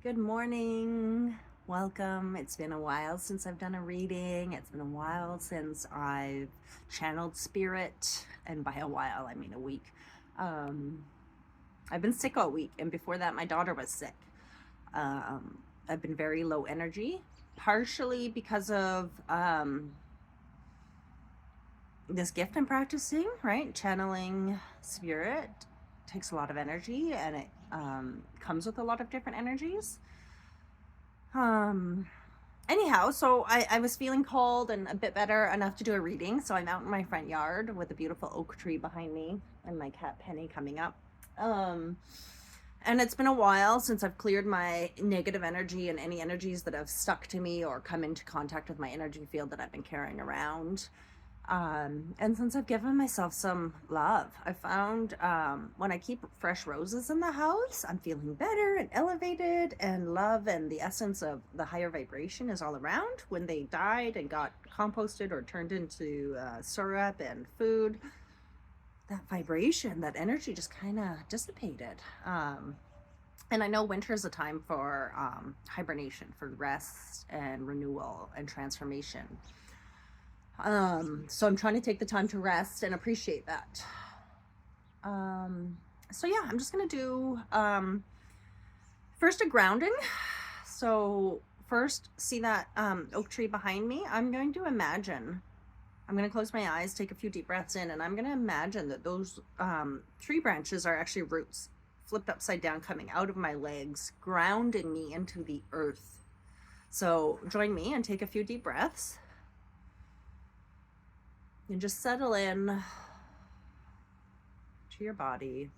Good morning. Welcome. It's been a while since I've done a reading. It's been a while since I've channeled spirit. And by a while, I mean a week. Um, I've been sick all week. And before that, my daughter was sick. I've been very low energy, partially because of this gift I'm practicing, right? Channeling spirit takes a lot of energy and it comes with a lot of different energies. Um, Anyhow, so I was feeling cold and a bit better enough to do a reading. So I'm out in my front yard with a beautiful oak tree behind me and my cat Penny coming up. Um, and it's been a while since I've cleared my negative energy and any energies that have stuck to me or come into contact with my energy field that I've been carrying around. And since I've given myself some love, I found when I keep fresh roses in the house, I'm feeling better and elevated, and love and the essence of the higher vibration is all around. When they died and got composted or turned into syrup and food, that vibration, that energy just kind of dissipated. And I know winter is a time for hibernation, for rest and renewal and transformation. So I'm trying to take the time to rest and appreciate that. So yeah, I'm just gonna do first a grounding. So first, see that oak tree behind me? I'm going to imagine. I'm going to close my eyes, take a few deep breaths in, and I'm going to imagine that those tree branches are actually roots flipped upside down coming out of my legs, grounding me into the earth. So join me and take a few deep breaths. And just settle in to your body.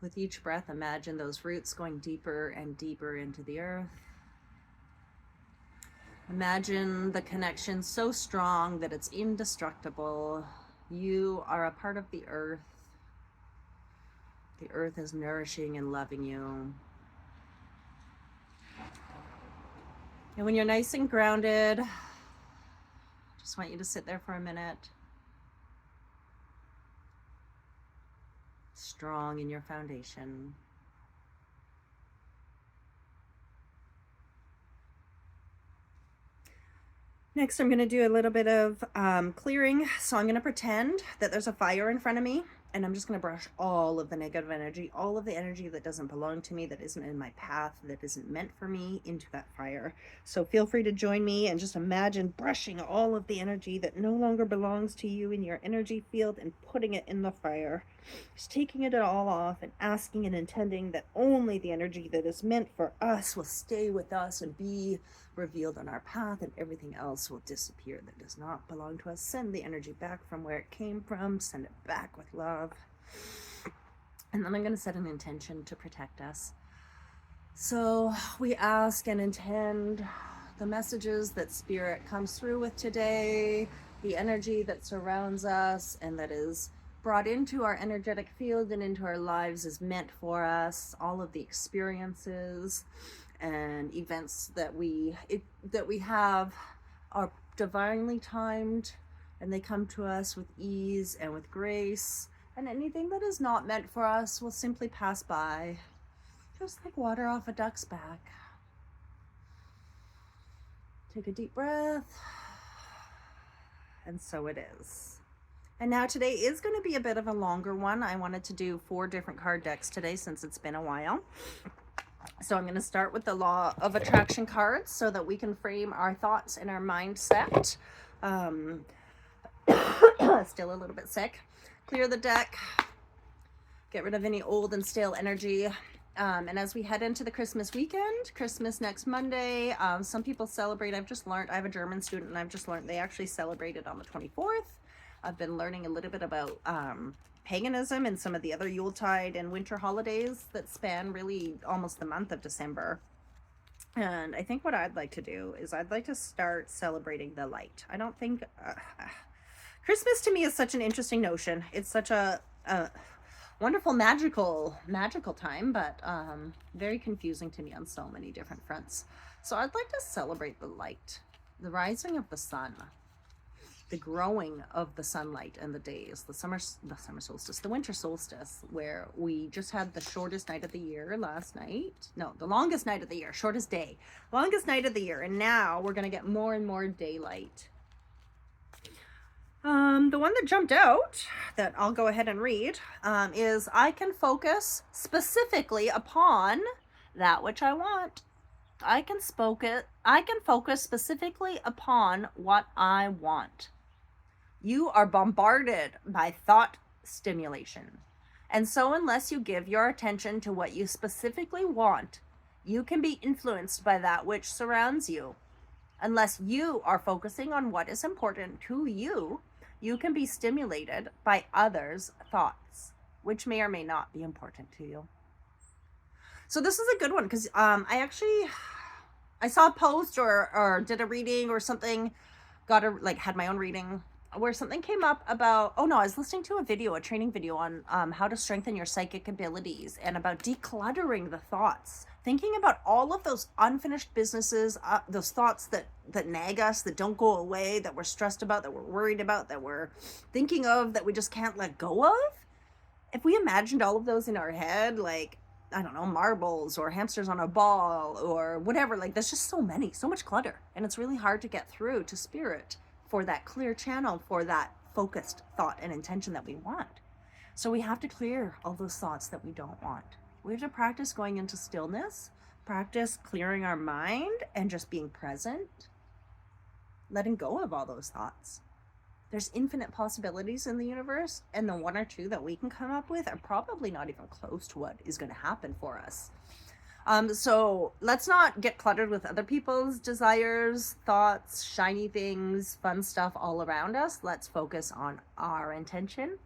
With each breath, imagine those roots going deeper and deeper into the earth. Imagine the connection so strong that it's indestructible. You are a part of the earth. The earth is nourishing and loving you. And when you're nice and grounded, just want you to sit there for a minute. Strong in your foundation. Next, I'm going to do a little bit of clearing. So I'm going to pretend that there's a fire in front of me, and I'm just going to brush all of the negative energy, all of the energy that doesn't belong to me, that isn't in my path, that isn't meant for me, into that fire. So feel free to join me and just imagine brushing all of the energy that no longer belongs to you in your energy field and putting it in the fire. Just taking it all off and asking and intending that only the energy that is meant for us will stay with us and be revealed on our path, and everything else will disappear that does not belong to us. Send the energy back from where it came from, send it back with love. And then I'm going to set an intention to protect us. So we ask and intend the messages that Spirit comes through with today, the energy that surrounds us and that is brought into our energetic field and into our lives is meant for us. All of the experiences and events that we have are divinely timed, and they come to us with ease and with grace. And anything that is not meant for us will simply pass by, just like water off a duck's back. Take a deep breath, and so it is. And now today is going to be a bit of a longer one. I wanted to do 4 different card decks today since it's been a while. So I'm going to start with the Law of Attraction cards so that we can frame our thoughts and our mindset. Still a little bit sick. Clear the deck. Get rid of any old and stale energy. And as we head into the Christmas weekend, Christmas next Monday, some people celebrate. I've just learned, I have a German student, and I've just learned they actually celebrated on the 24th. I've been learning a little bit about paganism and some of the other Yuletide and winter holidays that span really almost the month of December. And I think what I'd like to do is I'd like to start celebrating the light. I don't think Christmas to me is such an interesting notion. It's such a wonderful, magical time, but very confusing to me on so many different fronts. So I'd like to celebrate the light, the rising of the sun. the growing of the sunlight and the days, the summer solstice, the winter solstice, where we just had the shortest night of the year last night. No, the longest night of the year, shortest day, longest night of the year. And now we're going to get more and more daylight. The one that jumped out that I'll go ahead and read is I can focus specifically upon that which I want. I can focus specifically upon what I want. You are bombarded by thought stimulation. And so unless you give your attention to what you specifically want, you can be influenced by that which surrounds you. Unless you are focusing on what is important to you, you can be stimulated by others' thoughts, which may or may not be important to you. So this is a good one because I saw a post or did a reading or something, had my own reading where something came up about, I was listening to a training video on how to strengthen your psychic abilities and about decluttering the thoughts, thinking about all of those unfinished businesses, those thoughts that nag us, that don't go away, that we're stressed about, that we're worried about, that we're thinking of, that we just can't let go of. If we imagined all of those in our head, like, I don't know, marbles or hamsters on a ball or whatever, like there's just so much clutter, and it's really hard to get through to spirit for that clear channel, for that focused thought and intention that we want. So we have to clear all those thoughts that we don't want. We have to practice going into stillness, practice clearing our mind and just being present, letting go of all those thoughts. There's infinite possibilities in the universe, and the one or two that we can come up with are probably not even close to what is going to happen for us. So let's not get cluttered with other people's desires, thoughts, shiny things, fun stuff all around us. Let's focus on our intention.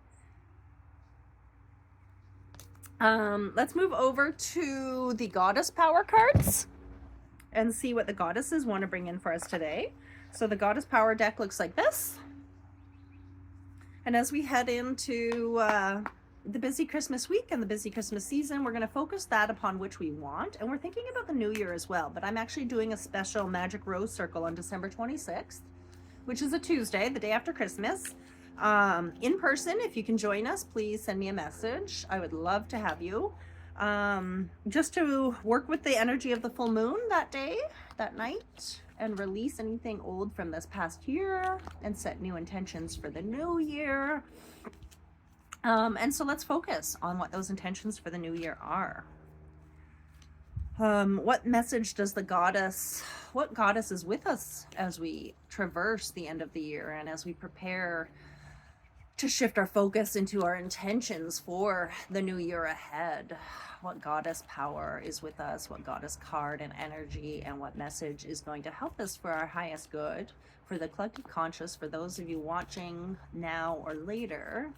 Let's move over to the goddess power cards and see what the goddesses want to bring in for us today. So the goddess power deck looks like this. And as we head into the busy Christmas week and the busy Christmas season, we're going to focus that upon which we want. And we're thinking about the new year as well. But I'm actually doing a special Magic Rose Circle on December 26th, which is a Tuesday, the day after Christmas. In person, if you can join us, please send me a message. I would love to have you. Just to work with the energy of the full moon that day, that night, and release anything old from this past year and set new intentions for the new year. And so let's focus on what those intentions for the new year are. What message does what goddess is with us as we traverse the end of the year and as we prepare to shift our focus into our intentions for the new year ahead? What goddess power is with us? What goddess card and energy and what message is going to help us for our highest good, for the collective conscious, for those of you watching now or later?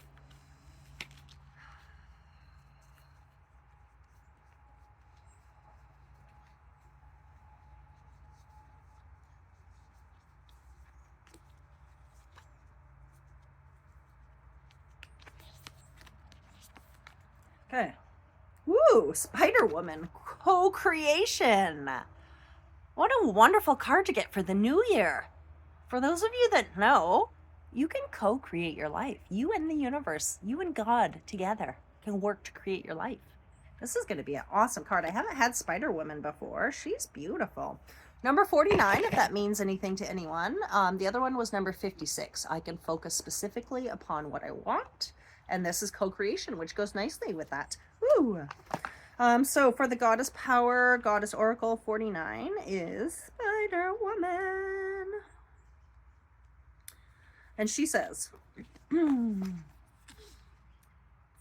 Okay. Woo, Spider-Woman, co-creation. What a wonderful card to get for the new year. For those of you that know, you can co-create your life. You and the universe, you and God together can work to create your life. This is going to be an awesome card. I haven't had Spider-Woman before. She's beautiful. Number 49, if that means anything to anyone. The other one was number 56. I can focus specifically upon what I want. And this is co-creation, which goes nicely with that. Woo! So for the Goddess Power, Goddess Oracle 49 is Spider-Woman. And she says,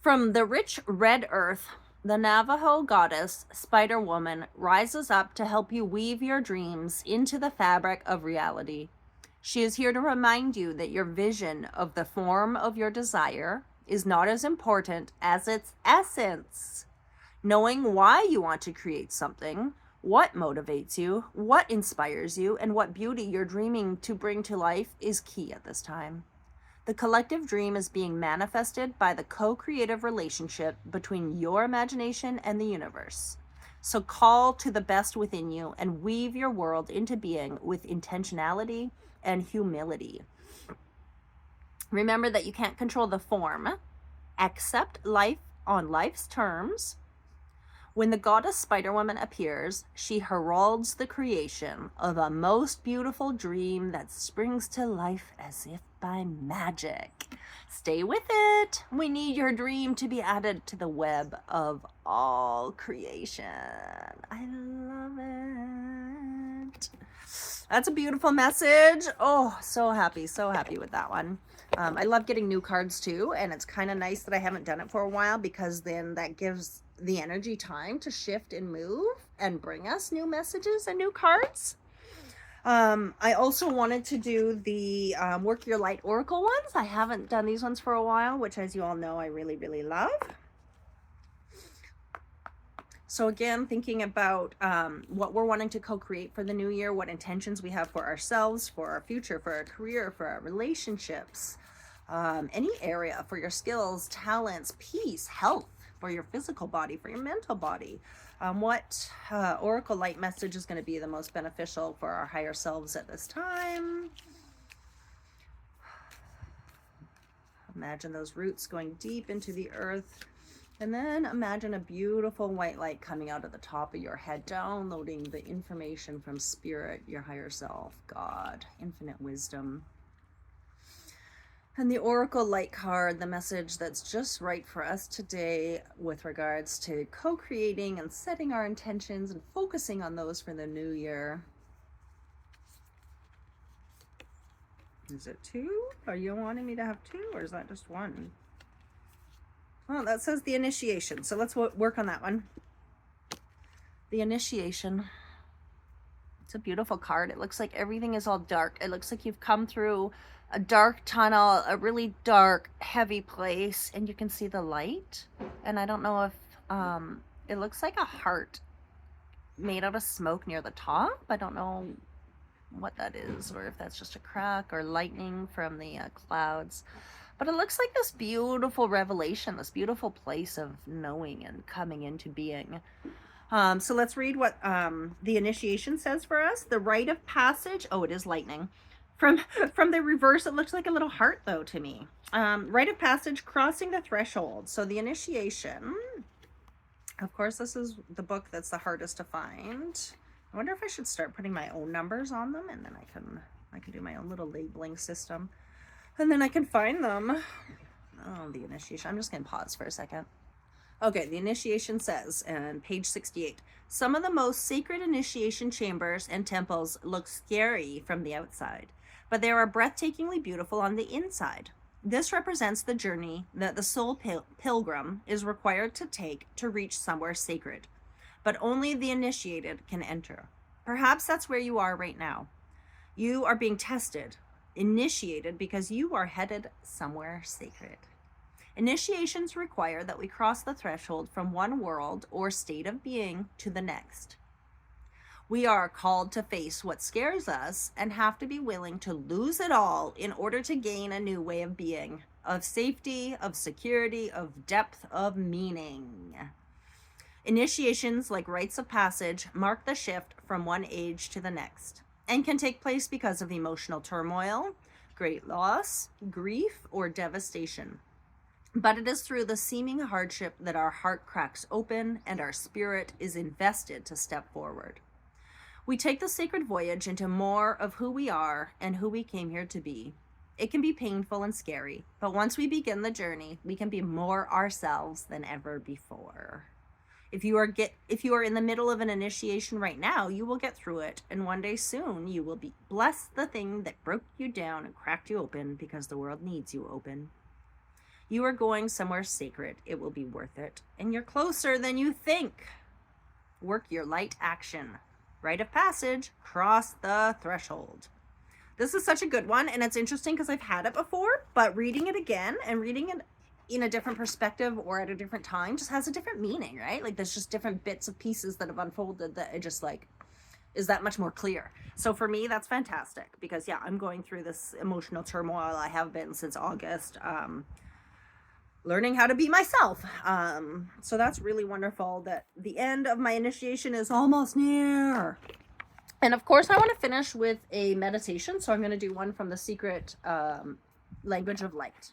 from the rich red earth, the Navajo goddess Spider-Woman rises up to help you weave your dreams into the fabric of reality. She is here to remind you that your vision of the form of your desire is not as important as its essence. Knowing why you want to create something, what motivates you, what inspires you, and what beauty you're dreaming to bring to life is key at this time. The collective dream is being manifested by the co-creative relationship between your imagination and the universe. So call to the best within you and weave your world into being with intentionality and humility. Remember that you can't control the form. Accept life on life's terms. When the goddess Spider-Woman appears, she heralds the creation of a most beautiful dream that springs to life as if by magic. Stay with it. We need your dream to be added to the web of all creation. I love it. That's a beautiful message. Oh, so happy with that one. I love getting new cards too, and it's kind of nice that I haven't done it for a while, because then that gives the energy time to shift and move and bring us new messages and new cards. I also wanted to do the Work Your Light Oracle ones. I haven't done these ones for a while, which, as you all know, I really, really love. So again, thinking about what we're wanting to co-create for the new year, what intentions we have for ourselves, for our future, for our career, for our relationships, any area, for your skills, talents, peace, health, for your physical body, for your mental body. What Oracle Light message is going to be the most beneficial for our higher selves at this time? Imagine those roots going deep into the earth. And then imagine a beautiful white light coming out of the top of your head, downloading the information from Spirit, your higher self, God, infinite wisdom. And the Oracle Light card, the message that's just right for us today with regards to co-creating and setting our intentions and focusing on those for the new year. Is it 2? Are you wanting me to have 2, or is that just 1? Well, that says the initiation, so let's work on that one. The initiation. It's a beautiful card. It looks like everything is all dark. It looks like you've come through a dark tunnel, a really dark, heavy place, and you can see the light. And I don't know if it looks like a heart made out of smoke near the top. I don't know what that is, or if that's just a crack or lightning from the clouds. But it looks like this beautiful revelation, this beautiful place of knowing and coming into being. So let's read what the initiation says for us. The rite of passage. Oh, it is lightning. From the reverse, it looks like a little heart, though, to me. Rite of passage, crossing the threshold. So the initiation. Of course, this is the book that's the hardest to find. I wonder if I should start putting my own numbers on them, and then I can do my own little labeling system. And then I can find them. Oh, the initiation. I'm just going to pause for a second. Okay, the initiation says, and page 68, some of the most sacred initiation chambers and temples look scary from the outside, but they are breathtakingly beautiful on the inside. This represents the journey that the soul pilgrim is required to take to reach somewhere sacred, but only the initiated can enter. Perhaps that's where you are right now. You are being tested, initiated, because you are headed somewhere sacred. Initiations require that we cross the threshold from one world or state of being to the next. We are called to face what scares us and have to be willing to lose it all in order to gain a new way of being, of safety, of security, of depth, of meaning. Initiations, like rites of passage, mark the shift from one age to the next, and can take place because of emotional turmoil, great loss, grief, or devastation. But it is through the seeming hardship that our heart cracks open and our spirit is invested to step forward. We take the sacred voyage into more of who we are and who we came here to be. It can be painful and scary, but once we begin the journey, we can be more ourselves than ever before. If you are in the middle of an initiation right now, you will get through it, and one day soon you will bless the thing that broke you down and cracked you open, because the world needs you open. You are going somewhere sacred. It will be worth it, and you're closer than you think. Work your light action. Rite of passage, cross the threshold. This is such a good one, and it's interesting because I've had it before, but reading it again and reading it in a different perspective or at a different time just has a different meaning, right? Like there's just different bits of pieces that have unfolded that it just like is that much more clear. So for me, that's fantastic, because yeah, I'm going through this emotional turmoil. I have been since August, learning how to be myself. So that's really wonderful that the end of my initiation is almost near. And of course I want to finish with a meditation. So I'm going to do one from the secret language of light.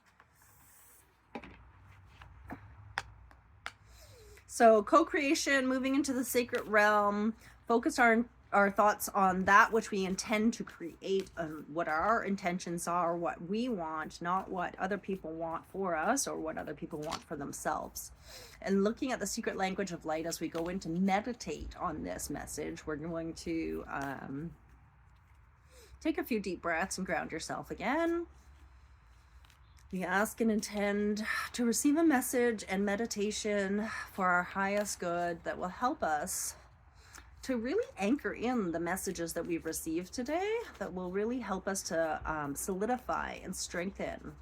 So co-creation, moving into the sacred realm, focus our thoughts on that which we intend to create, and what our intentions are, what we want, not what other people want for us or what other people want for themselves. And looking at the secret language of light as we go in to meditate on this message, we're going to take a few deep breaths and ground yourself again. We ask and intend to receive a message and meditation for our highest good that will help us to really anchor in the messages that we've received today, that will really help us to solidify and strengthen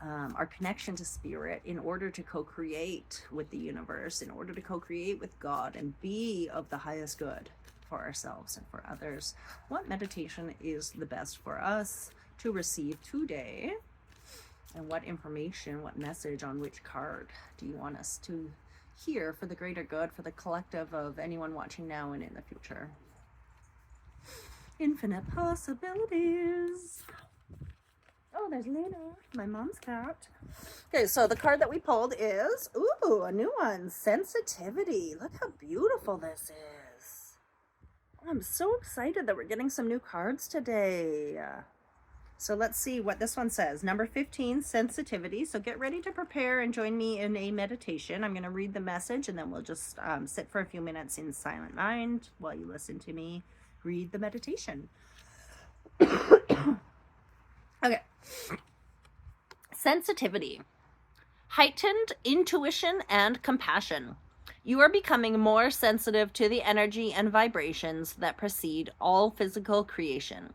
our connection to spirit in order to co-create with the universe, in order to co-create with God and be of the highest good for ourselves and for others. What meditation is the best for us to receive today? And what information, what message on which card do you want us to hear for the greater good, for the collective of anyone watching now and in the future? Infinite possibilities. Oh, there's Luna, my mom's cat. Okay, so the card that we pulled is, ooh, a new one, Sensitivity. Look how beautiful this is. I'm so excited that we're getting some new cards today. So let's see what this one says. Number 15, Sensitivity. So get ready to prepare and join me in a meditation. I'm going to read the message and then we'll just sit for a few minutes in silent mind while you listen to me read the meditation. Okay. Sensitivity. Heightened intuition and compassion. You are becoming more sensitive to the energy and vibrations that precede all physical creation.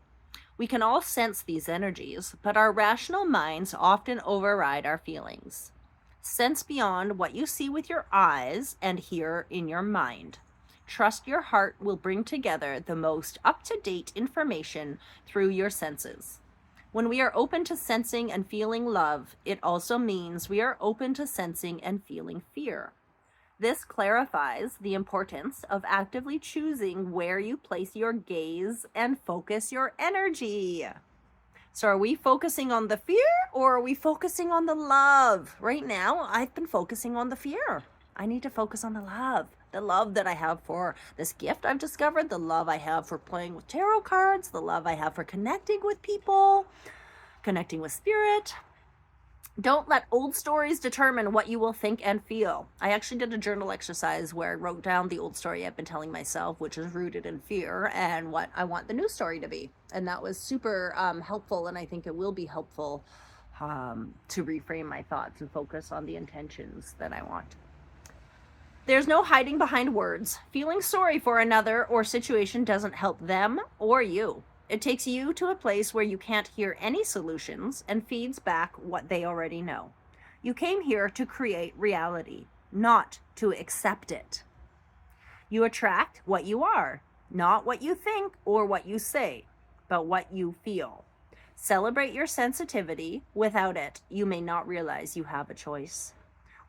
We can all sense these energies, but our rational minds often override our feelings. Sense beyond what you see with your eyes and hear in your mind. Trust your heart will bring together the most up-to-date information through your senses. When we are open to sensing and feeling love, it also means we are open to sensing and feeling fear. This clarifies the importance of actively choosing where you place your gaze and focus your energy. So are we focusing on the fear or are we focusing on the love? Right now, I've been focusing on the fear. I need to focus on the love that I have for this gift I've discovered, the love I have for playing with tarot cards, the love I have for connecting with people, connecting with spirit. Don't let old stories determine what you will think and feel. I actually did a journal exercise where I wrote down the old story I've been telling myself, which is rooted in fear, and what I want the new story to be. And that was super helpful, and I think it will be helpful to reframe my thoughts and focus on the intentions that I want. There's no hiding behind words. Feeling sorry for another or situation doesn't help them or you. It takes you to a place where you can't hear any solutions and feeds back what they already know. You came here to create reality, not to accept it. You attract what you are, not what you think or what you say, but what you feel. Celebrate your sensitivity. Without it, you may not realize you have a choice.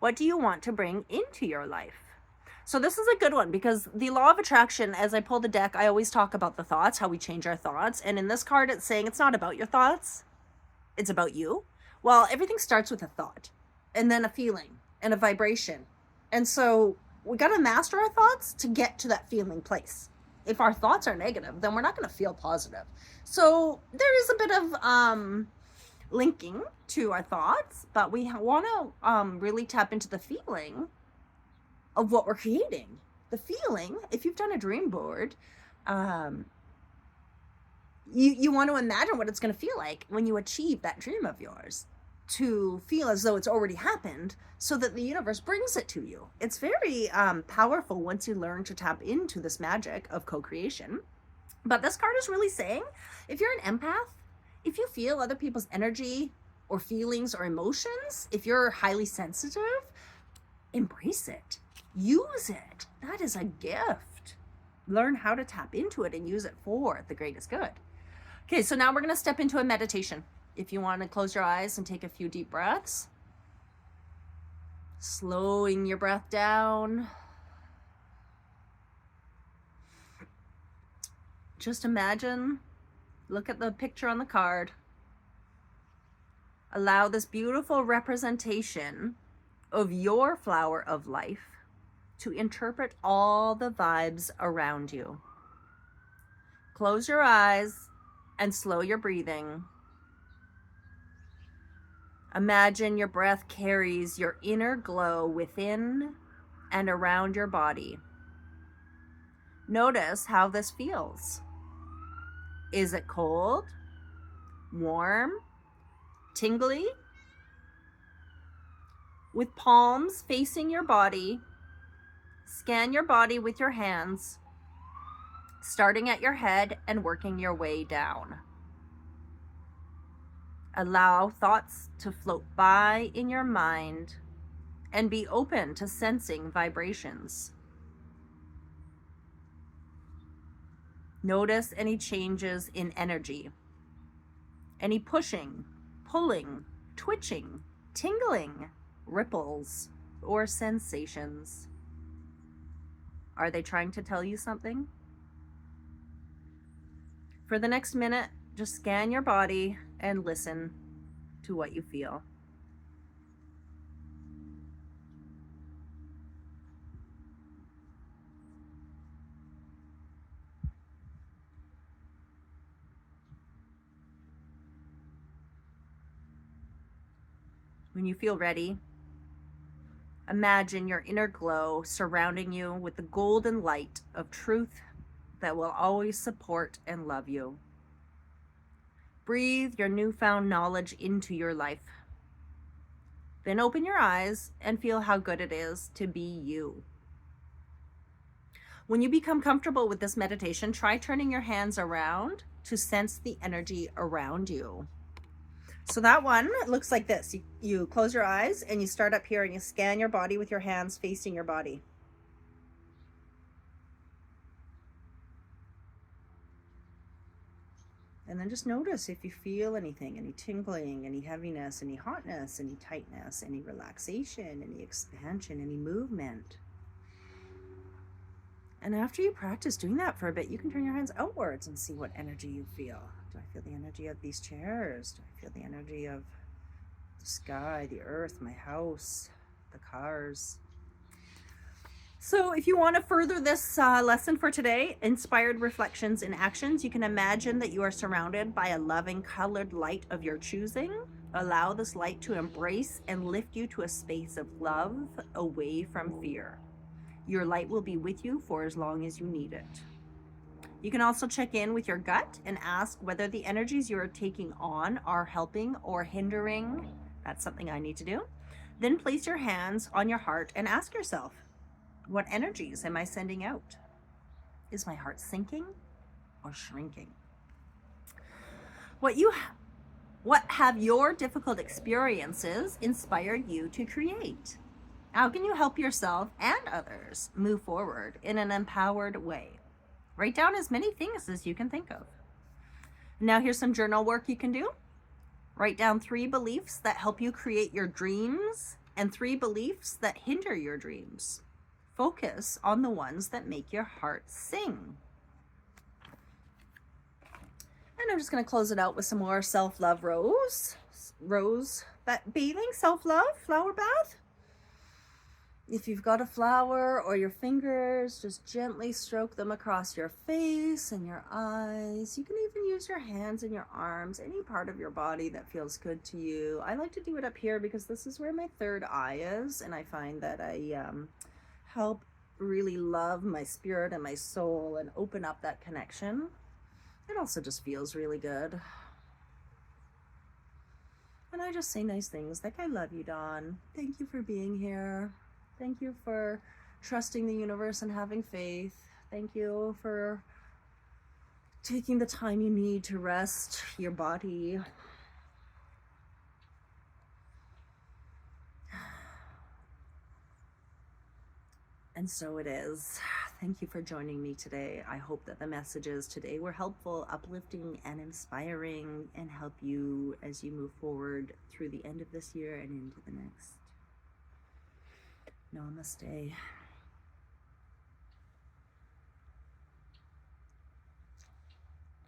What do you want to bring into your life? So this is a good one because the law of attraction, as I pull the deck, I always talk about the thoughts, how we change our thoughts. And in this card, it's saying it's not about your thoughts. It's about you. Well, everything starts with a thought and then a feeling and a vibration. And so we got to master our thoughts to get to that feeling place. If our thoughts are negative, then we're not going to feel positive. So there is a bit of linking to our thoughts, but we want to really tap into the feeling of what we're creating. The feeling, if you've done a dream board, you want to imagine what it's going to feel like when you achieve that dream of yours, to feel as though it's already happened so that the universe brings it to you. It's very powerful once you learn to tap into this magic of co-creation. But this card is really saying, if you're an empath, if you feel other people's energy or feelings or emotions, if you're highly sensitive, embrace it. Use it. That is a gift. Learn how to tap into it and use it for the greatest good. Okay, so now we're going to step into a meditation. If you want to close your eyes and take a few deep breaths, slowing your breath down. Just imagine, look at the picture on the card, Allow this beautiful representation of your flower of life to interpret all the vibes around you. Close your eyes and slow your breathing. Imagine your breath carries your inner glow within and around your body. Notice how this feels. Is it cold, warm, tingly? With palms facing your body, scan your body with your hands, starting at your head and working your way down. Allow thoughts to float by in your mind and be open to sensing vibrations. Notice any changes in energy, any pushing, pulling, twitching, tingling, ripples, or sensations. Are they trying to tell you something? For the next minute, just scan your body and listen to what you feel. When you feel ready, imagine your inner glow surrounding you with the golden light of truth that will always support and love you. Breathe your newfound knowledge into your life. Then open your eyes and feel how good it is to be you. When you become comfortable with this meditation, try turning your hands around to sense the energy around you. So that one looks like this. You close your eyes and you start up here and you scan your body with your hands facing your body. And then just notice if you feel anything, any tingling, any heaviness, any hotness, any tightness, any relaxation, any expansion, any movement. And after you practice doing that for a bit, you can turn your hands outwards and see what energy you feel. Do I feel the energy of these chairs? Do I feel the energy of the sky, the earth, my house, the cars? So if you want to further this lesson for today, inspired reflections and actions, you can imagine that you are surrounded by a loving colored light of your choosing. Allow this light to embrace and lift you to a space of love away from fear. Your light will be with you for as long as you need it. You can also check in with your gut and ask whether the energies you are taking on are helping or hindering. That's something I need to do. Then place your hands on your heart and ask yourself, what energies am I sending out? Is my heart sinking or shrinking? What have your difficult experiences inspired you to create? How can you help yourself and others move forward in an empowered way? Write down as many things as you can think of. Now here's some journal work you can do. Write down 3 beliefs that help you create your dreams and 3 beliefs that hinder your dreams. Focus on the ones that make your heart sing. And I'm just going to close it out with some more self-love rose bathing, self-love, flower bath. If you've got a flower or your fingers, just gently stroke them across your face and your eyes. You can even use your hands and your arms, any part of your body that feels good to you. I like to do it up here because this is where my third eye is, and I find that I help really love my spirit and my soul and open up that connection. It also just feels really good. And I just say nice things like, I love you, Dawn. Thank you for being here. Thank you for trusting the universe and having faith. Thank you for taking the time you need to rest your body. And so it is. Thank you for joining me today. I hope that the messages today were helpful, uplifting, and inspiring, and help you as you move forward through the end of this year and into the next. Namaste.